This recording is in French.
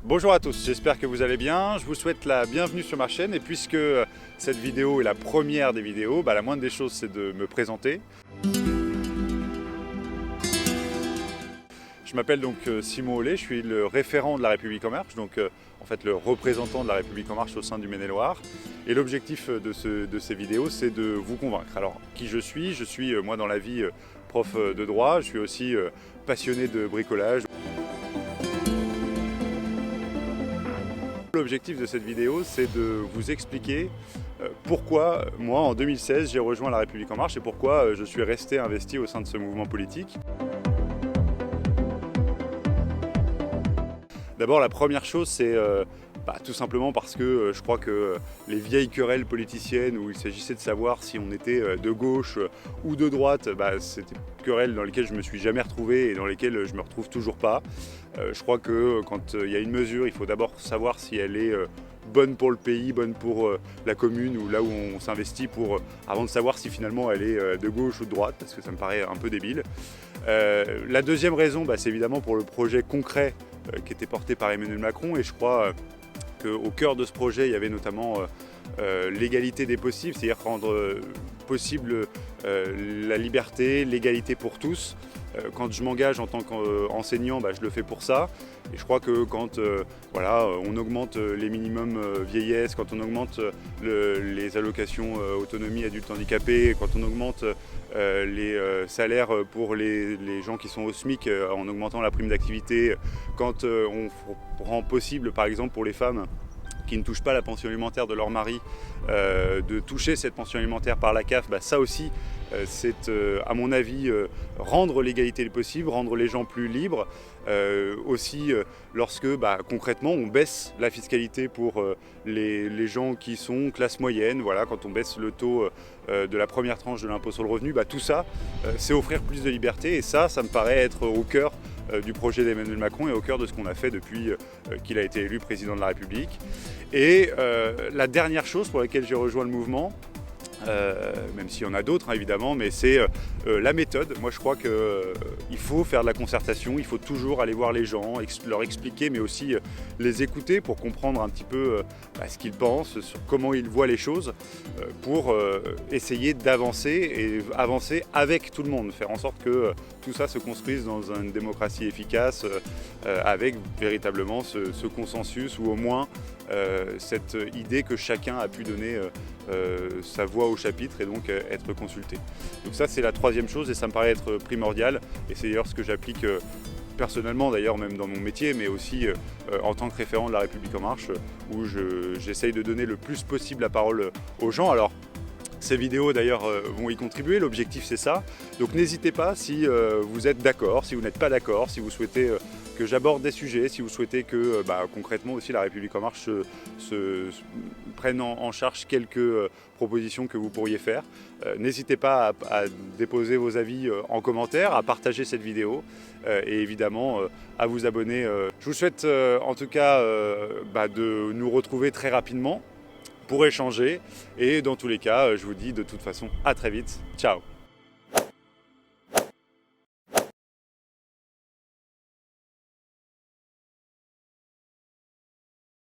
Bonjour à tous, j'espère que vous allez bien. Je vous souhaite la bienvenue sur ma chaîne et puisque cette vidéo est la première des vidéos, la moindre des choses c'est de me présenter. Je m'appelle donc Simon Hollet, je suis le référent de La République En Marche, donc en fait le représentant de La République En Marche au sein du Maine-et-Loire. Et l'objectif de ces vidéos c'est de vous convaincre. Alors qui je suis moi dans la vie prof de droit, je suis aussi passionné de bricolage. L'objectif de cette vidéo, c'est de vous expliquer pourquoi moi, en 2016, j'ai rejoint La République En Marche et pourquoi je suis resté investi au sein de ce mouvement politique. D'abord, la première chose, c'est tout simplement parce que je crois que les vieilles querelles politiciennes où il s'agissait de savoir si on était de gauche ou de droite, c'était des querelles dans lesquelles je ne me suis jamais retrouvé et dans lesquelles je ne me retrouve toujours pas. Je crois que quand il y a une mesure, il faut d'abord savoir si elle est bonne pour le pays, bonne pour la commune ou là où on s'investit avant de savoir si finalement elle est de gauche ou de droite, parce que ça me paraît un peu débile. La deuxième raison, c'est évidemment pour le projet concret qui était porté par Emmanuel Macron, et je crois qu'au cœur de ce projet, il y avait notamment l'égalité des possibles, c'est-à-dire rendre possible la liberté, l'égalité pour tous. Quand je m'engage en tant qu'enseignant, je le fais pour ça. Et je crois que quand on augmente les minimums vieillesse, quand on augmente les allocations autonomie adultes handicapés, quand on augmente les salaires pour les gens qui sont au SMIC en augmentant la prime d'activité, quand on rend possible par exemple pour les femmes qui ne touchent pas la pension alimentaire de leur mari, de toucher cette pension alimentaire par la CAF, ça aussi, c'est à mon avis rendre l'égalité possible, rendre les gens plus libres. Aussi lorsque concrètement on baisse la fiscalité pour les gens qui sont classe moyenne, quand on baisse le taux de la première tranche de l'impôt sur le revenu, tout ça c'est offrir plus de liberté, et ça me paraît être au cœur du projet d'Emmanuel Macron et au cœur de ce qu'on a fait depuis qu'il a été élu président de la République. Et la dernière chose pour laquelle j'ai rejoint le mouvement, même s'il y en a d'autres évidemment, mais c'est la méthode. Moi je crois qu'il faut faire de la concertation, il faut toujours aller voir les gens, leur expliquer, mais aussi les écouter pour comprendre un petit peu ce qu'ils pensent, sur comment ils voient les choses, pour essayer d'avancer et avancer avec tout le monde, faire en sorte que tout ça se construise dans une démocratie efficace, avec véritablement ce consensus, ou au moins cette idée que chacun a pu donner sa voix au chapitre et donc être consulté. Donc ça c'est la troisième chose, et ça me paraît être primordial, et c'est d'ailleurs ce que j'applique personnellement, d'ailleurs même dans mon métier, mais aussi en tant que référent de La République En Marche, où j'essaye de donner le plus possible la parole aux gens. Alors ces vidéos d'ailleurs vont y contribuer, l'objectif c'est ça. Donc n'hésitez pas, si vous êtes d'accord, si vous n'êtes pas d'accord, si vous souhaitez que j'aborde des sujets, si vous souhaitez que concrètement aussi La République En Marche se prenne en charge quelques propositions que vous pourriez faire. N'hésitez pas à déposer vos avis en commentaire, à partager cette vidéo et évidemment à vous abonner. Je vous souhaite en tout cas de nous retrouver très rapidement pour échanger, et dans tous les cas je vous dis de toute façon à très vite. Ciao.